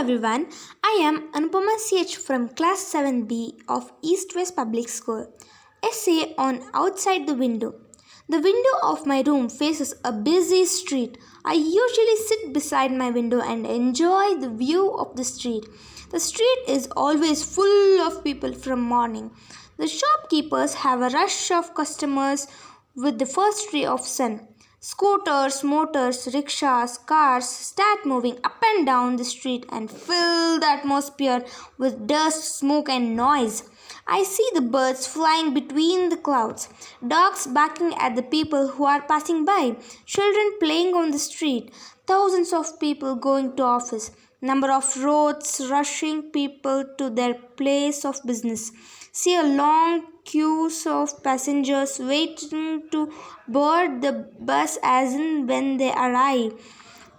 everyone, I am Anupama from class 7B of East West Public School. Essay on outside the window. The window of my room faces a busy street. I usually sit beside my window and enjoy the view of the street. The street is always full of people from morning. The shopkeepers have a rush of customers with the first ray of sun. Scooters, motors, rickshaws, cars start moving up and down the street and fill the atmosphere with dust, smoke, and noise. I see the birds flying between the clouds, dogs barking at the people who are passing by, children playing on the street, thousands of people going to office, number of roads rushing people to their place of business. See a long queues of passengers waiting to board the bus as in when they arrive.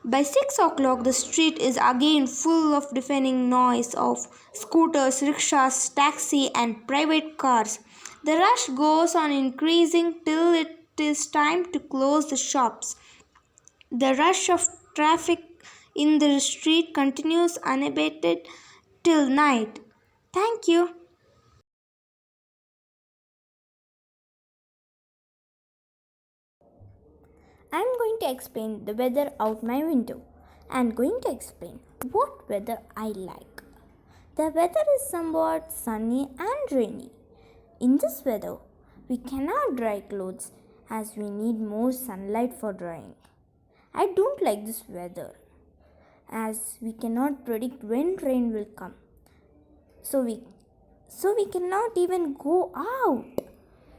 By 6 o'clock, the street is again full of deafening noise of scooters, rickshaws, taxi, and private cars. The rush goes on increasing till it is time to close the shops. The rush of traffic in the street continues unabated till night. Thank you. I'm going to explain the weather out my window. I'm going to explain what weather I like. The weather is somewhat sunny and rainy. In this weather, we cannot dry clothes as we need more sunlight for drying. I don't like this weather as we cannot predict when rain will come. So we cannot even go out.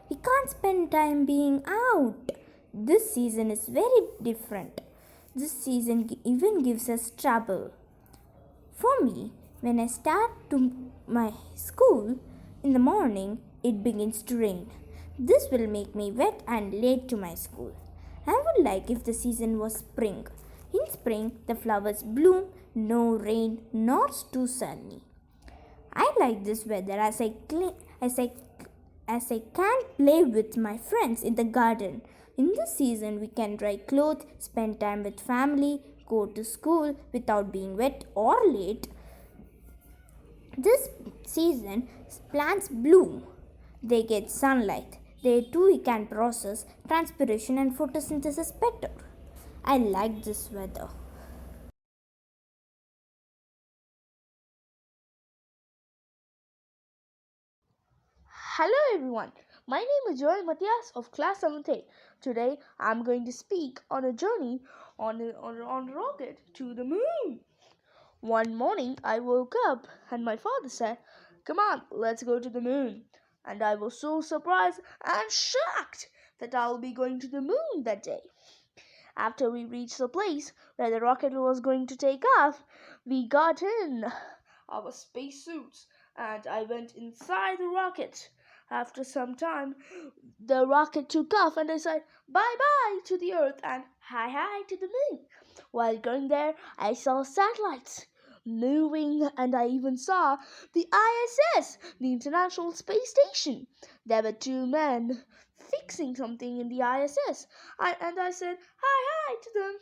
We can't spend time being out. This season is very different. This season even gives us trouble. For me, when I start to my school in the morning, it begins to rain. This will make me wet and late to my school. I would like if the season was spring. In spring, the flowers bloom, no rain, nor too sunny. I like this weather as I can play with my friends in the garden. In this season, we can dry clothes, spend time with family, go to school without being wet or late. This season, plants bloom. They get sunlight. They too can process transpiration and photosynthesis better. I like this weather. Hello everyone, my name is Mathaias of class 7th A. Today I am going to speak on a journey on a rocket to the moon. One morning I woke up and my father said, "Come on, let's go to the moon." And I was so surprised and shocked that I'll be going to the moon that day. After we reached the place where the rocket was going to take off, we got in our spacesuits and I went inside the rocket. After some time, the rocket took off and I said bye bye to the earth and hi hi to the moon. While going there, I saw satellites moving and I even saw the ISS, the International Space Station. There were two men fixing something in the ISS and I said hi hi to them.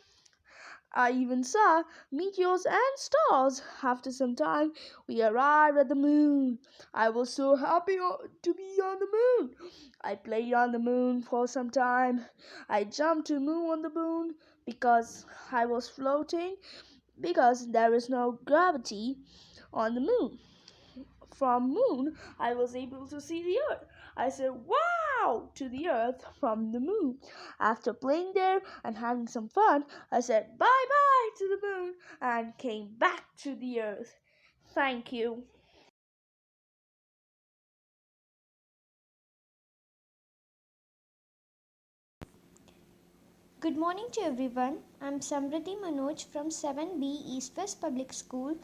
I even saw meteors and stars. After some time, we arrived at the moon. I was so happy to be on the moon. I played on the moon for some time. I jumped to move on the moon because I was floating because there is no gravity on the moon. From moon, I was able to see the earth. I said wow to the earth from the moon. After playing there and having some fun, I said bye bye to the moon and came back to the earth. Thank you. Good morning to everyone. I'm Samriddhi Manoj from 7B East West Public School,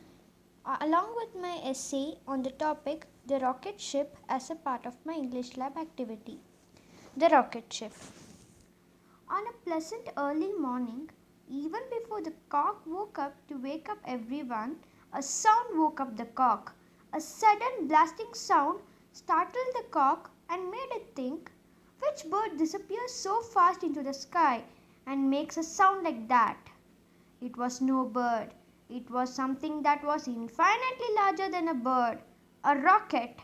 along with my essay on the topic The Rocket Ship as a part of my English lab activity. The Rocket Ship. On a pleasant early morning, even before the cock woke up to wake up everyone, a sound woke up the cock. A sudden blasting sound startled the cock and made it think, which bird disappears so fast into the sky and makes a sound like that? It was no bird. It was something that was infinitely larger than a bird, a rocket.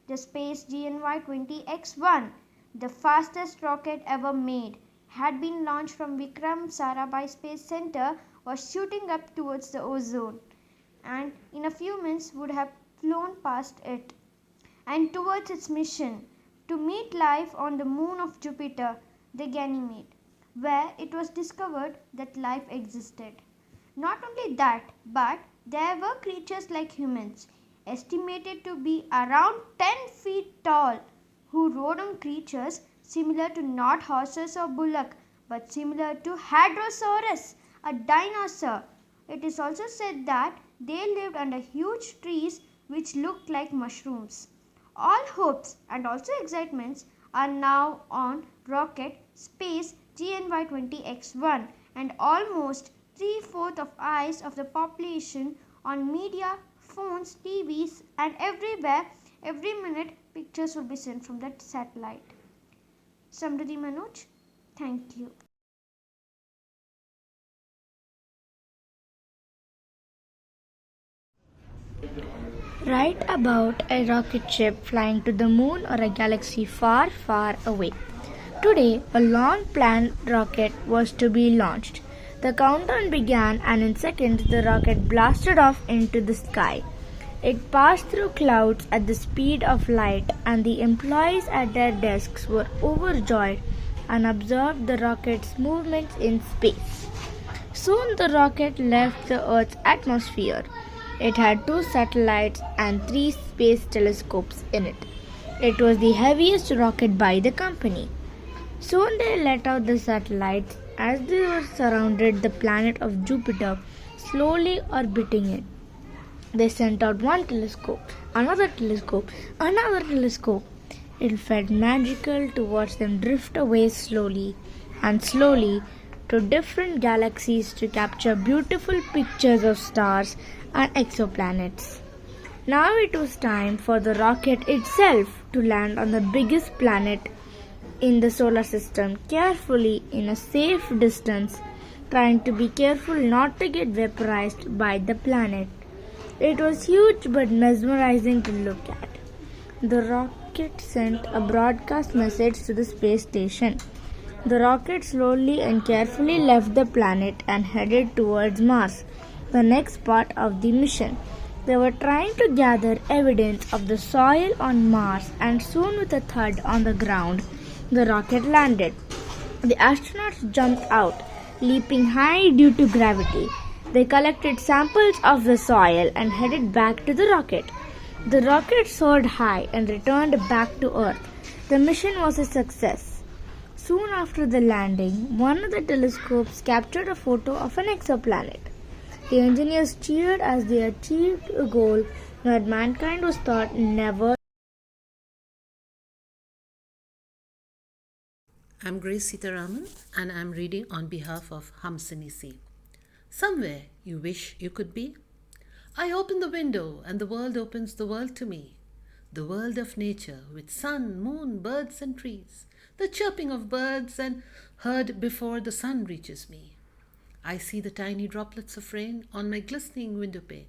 The Space GNY 20X-1, the fastest rocket ever made, had been launched from Vikram Sarabhai Space Center, was shooting up towards the ozone, and in a few minutes would have flown past it and towards its mission to meet life on the moon of Jupiter, the Ganymede, where it was discovered that life existed. Not only that, but there were creatures like humans, estimated to be around 10 feet tall, who rode on creatures similar to not horses or bullock, but similar to Hadrosaurus, a dinosaur. It is also said that they lived under huge trees which looked like mushrooms. All hopes and also excitements are now on rocket Space GNY 20X1, and almost three-fourths of eyes of the population on media, phones, TVs, and everywhere. Every minute, pictures will be sent from that satellite. Samriddhi Manoj, thank you. Write about a rocket ship flying to the moon or a galaxy far, far away. Today, a long planned rocket was to be launched. The countdown began, and in seconds, the rocket blasted off into the sky. It passed through clouds at the speed of light, and the employees at their desks were overjoyed and observed the rocket's movements in space. Soon the rocket left the Earth's atmosphere. It had 2 satellites and 3 space telescopes in it. It was the heaviest rocket by the company. Soon they let out the satellites as they were surrounded the planet of Jupiter, slowly orbiting it. They sent out one telescope, another telescope, another telescope. It felt magical to watch them drift away slowly and slowly to different galaxies to capture beautiful pictures of stars and exoplanets. Now it was time for the rocket itself to land on the biggest planet in the solar system, carefully in a safe distance, trying to be careful not to get vaporized by the planet. It was huge but mesmerizing to look at. The rocket sent a broadcast message to the space station. The rocket slowly and carefully left the planet and headed towards Mars, the next part of the mission. They were trying to gather evidence of the soil on Mars, and soon, with a thud on the ground, the rocket landed. The astronauts jumped out, leaping high due to gravity. They collected samples of the soil and headed back to the rocket. The rocket soared high and returned back to Earth. The mission was a success. Soon after the landing, one of the telescopes captured a photo of an exoplanet. The engineers cheered as they achieved a goal that mankind was thought never. I'm Grace Sitaraman, and I'm reading on behalf of Hansini. Somewhere you wish you could be? I open the window and the world opens the world to me. The world of nature with sun, moon, birds and trees. The chirping of birds and heard before the sun reaches me. I see the tiny droplets of rain on my glistening window pane.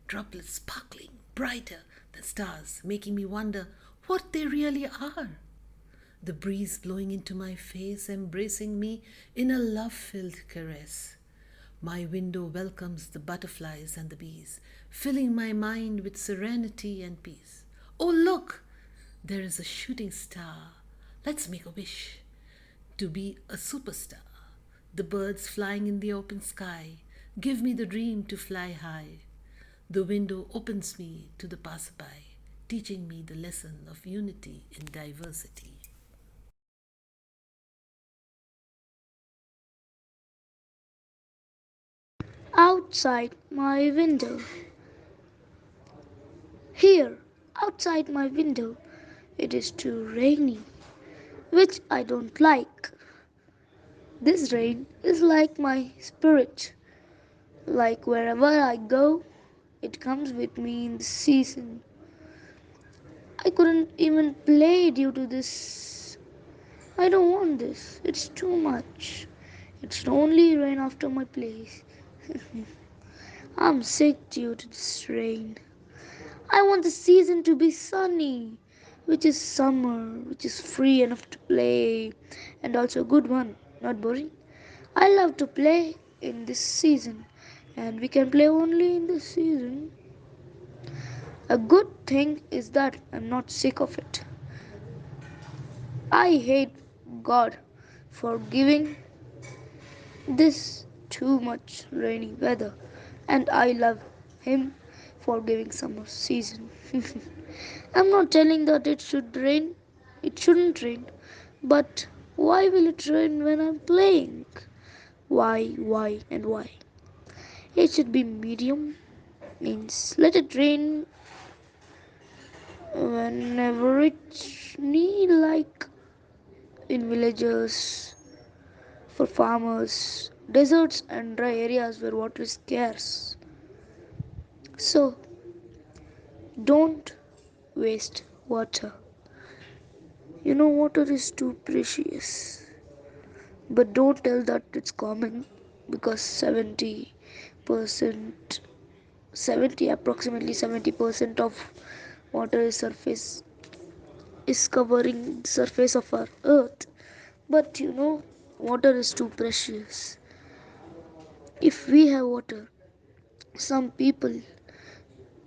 Droplets sparkling brighter than stars, making me wonder what they really are. The breeze blowing into my face, embracing me in a love-filled caress. My window welcomes the butterflies and the bees, filling my mind with serenity and peace. Oh, look! There is a shooting star. Let's make a wish to be a superstar. The birds flying in the open sky give me the dream to fly high. The window opens me to the passerby, teaching me the lesson of unity in diversity. Outside my window. Here, outside my window, it is too rainy, which I don't like. This rain is like my spirit. Like wherever I go, it comes with me in the season. I couldn't even play due to this. I don't want this. It's too much. It's only rain after my place. I'm sick due to this rain. I want the season to be sunny, which is summer, which is free enough to play, and also a good one, not boring. I love to play in this season, and we can play only in this season. A good thing is that I'm not sick of it. I hate God for giving this too much rainy weather, and I love Him for giving summer season. I'm not telling that it should rain, it shouldn't rain, but why will it rain when I'm playing? And why? It should be medium, means let it rain whenever it's need, like in villages, for farmers, deserts, and dry areas where water is scarce. So, don't waste water. You know, water is too precious. But don't tell that it's common, because 70%, 70, approximately 70% of water is covering the surface of our earth. But you know, water is too precious. If we have water, some people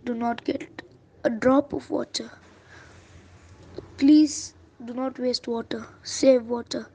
do not get a drop of water. Please do not waste water. Save water.